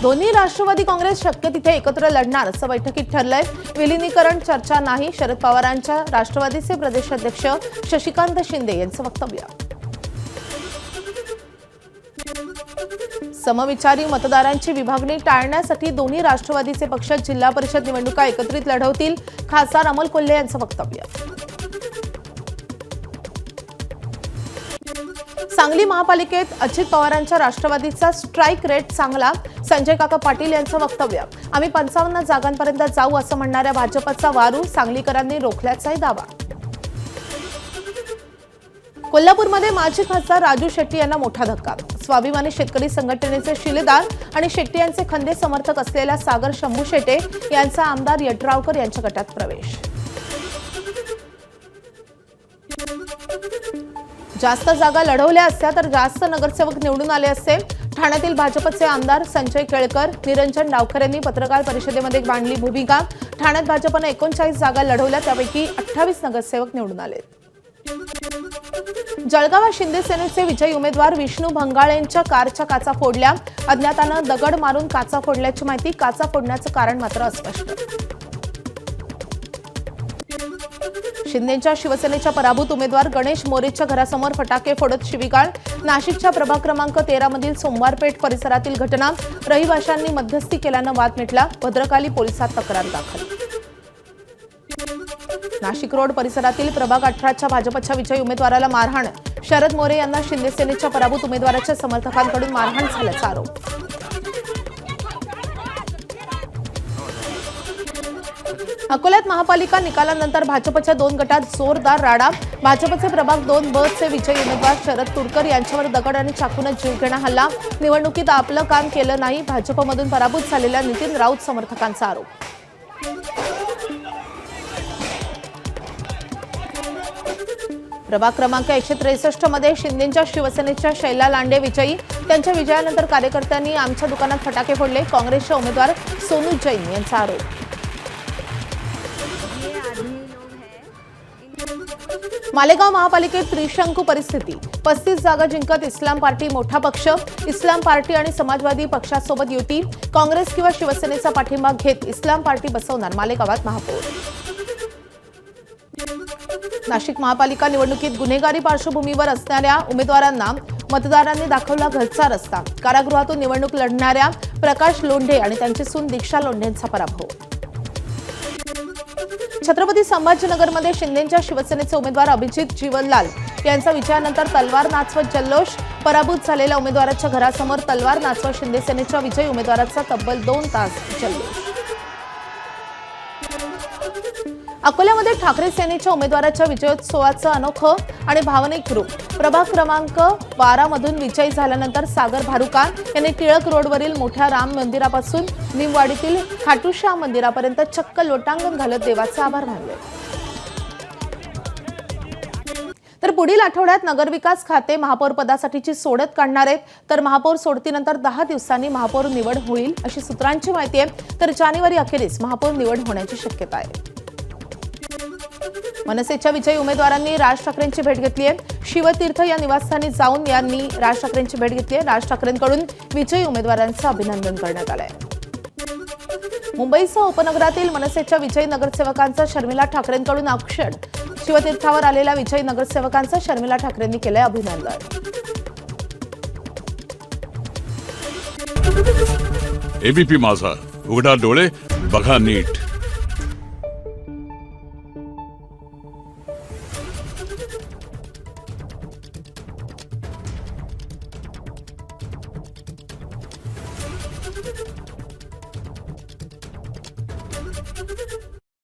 दोन्ही राष्ट्रवादी काँग्रेस शक्य तिथे एकत्र लढणार असं बैठकीत ठरलंय। विलीनीकरण चर्चा नाही, शरद पवारांच्या राष्ट्रवादीचे प्रदेशाध्यक्ष शशिकांत शिंदे यांचं वक्तव्य। समविचारी मतदारांची विभागणी टाळण्यासाठी दोन्ही राष्ट्रवादीचे पक्ष जिल्हा परिषद निवडणुका एकत्रित लढवतील, खासदार अमोल कोल्हे यांचं वक्तव्य। सांगली महापालिकेत अजित पवारांच्या राष्ट्रवादीचा स्ट्राइक रेट चांगला, संजय काका पाटील यांचं वक्तव्य। आम्ही 55 जागांपर्यंत जाऊ असं म्हणणाऱ्या भाजपचा वारू सांगलीकरांनी रोखल्याचाही दावा। कोल्हापूरमध्ये माजी खासदार राजू शेट्टी यांना मोठा धक्का। स्वाभिमानी शेतकरी संघटनेचे शिलेदार आणि शेट्टी यांचे खंदे समर्थक असलेल्या सागर शंभू शेटे यांचा आमदार यड्रावकर यांच्या गटात प्रवेश। जास्त जागा लढवल्या असत्या तर जास्त नगरसेवक निवडून आले असते। ठाण्यातील भाजपचे आमदार संजय केळकर, निरंजन डावकर यांनी पत्रकार परिषदेमध्ये मांडली भूमिका। ठाण्यात भाजपने 39 जागा लढवल्या, त्यापैकी 28 नगरसेवक निवडून आले। जळगावात शिंदे सेनेचे विजयी उमेदवार विष्णू भंगाळेंच्या कारच्या काचा फोडल्या। अज्ञातानं दगड मारून काचा फोडल्याची माहिती, काचा फोडण्याचं कारण मात्र अस्पष्ट। शिंदेच्या शिवसेनेच्या पराभूत उमेदवार गणेश मोरेच्या घरासमोर फटाके फोडत शिवीगाळ। नाशिकच्या प्रभाग क्रमांक 13 मधील सोमवारपेठ परिसरातील घटना, रहिवाशांनी मध्यस्थी केल्यानं वाद मिटला। भद्रकाली पोलिसात तक्रार दाखल। नाशिक रोड परिसरातील प्रभाग 18च्या भाजपच्या विजयी उमेदवाराला मारहाण। शरद मोरे यांना शिंदे सेनेच्या पराभूत उमेदवाराच्या समर्थकांकडून मारहाण झाल्याचा आरोप। अकोल्यात महापालिका निकालानंतर भाजपच्या 2 गटात जोरदार राडा। भाजपचे प्रभाग 2 ब चे विजयी उमेदवार शरद तुरकर यांच्यावर दगड आणि चाकूने जीवघेणा हल्ला। निवडणुकीत आपलं काम केलं नाही, भाजपमधून पराभूत झालेल्या नितीन राऊत समर्थकांचा आरोप। प्रभाग क्रमांक 163 मध्ये शिंदेच्या शिवसेनेच्या शैला लांडे विजयी। त्यांच्या विजयानंतर कार्यकर्त्यांनी आमच्या दुकानात फटाके फोडले, काँग्रेसचे उमेदवार सोनू जैन यांचा आरोप। मालेगाव महापालिकेत त्रिशंकू परिस्थिती। 35 जागा जिंकत इस्लाम पार्टी मोठा पक्ष। इस्लाम पार्टी आणि समाजवादी पक्षासोबत युती। काँग्रेस किंवा शिवसेनेचा पाठिंबा घेत इस्लाम पार्टी बसवणार मालेगावात महापौर। नाशिक महापालिका निवडणुकीत गुन्हेगारी पार्श्वभूमीवर असणाऱ्या उमेदवारांना मतदारांनी दाखवला घरचा रस्ता। कारागृहातून निवडणूक लढणाऱ्या प्रकाश लोंढे आणि त्यांची सून दीक्षा लोंढेंचा पराभव। छत्रपती संभाजीनगरमध्ये शिंदेच्या शिवसेनेचे उमेदवार अभिजित जीवनलाल यांचा विजयानंतर तलवार नाचवत जल्लोष। पराभूत झालेल्या उमेदवाराच्या घरासमोर तलवार नाचवत शिंदे सेनेच्या विजयी उमेदवाराचा तब्बल 2 तास जल्लोष। अकोल्यामध्ये ठाकरे सेनेच्या उमेदवाराच्या विजयोत्सवाचं अनोखं आणि भावनिक रूप। प्रभाग क्रमांक 12 मधून विजयी झाल्यानंतर सागर भारुका यांनी टिळक रोडवरील मोठ्या राम मंदिरापासून निमवाडीतील खाटूश्याम मंदिरापर्यंत चक्क लोटांगण घालत देवाचे आभार मानले। तर पुढील आठवड्यात नगरविकास खाते महापौर पदासाठीची सोडत काढणार आहेत। तर महापौर सोडतीनंतर 10 दिवसांनी महापौर निवड होईल अशी सूत्रांची माहिती आहे। तर जानेवारी अखेरीस महापौर निवड होण्याची शक्यता आहे। मनसेच्या विजयी उमेदवारांनी राज ठाकरेंची भेट घेतली आहे। शिवतीर्थ या निवासस्थानी जाऊन यांनी राज ठाकरेंची भेट घेतली आहे। राज ठाकरेंकडून विजयी उमेदवारांचं अभिनंदन करण्यात आलंय। मुंबईसह उपनगरातील मनसेच्या विजयी नगरसेवकांचं शर्मिला ठाकरेंकडून औक्षण। शिवतीर्थावर आलेल्या विजयी नगरसेवकांचं शर्मिला ठाकरेंनी केलंय अभिनंदन। एबीपी माझा, उघडा डोळे बघा नीट।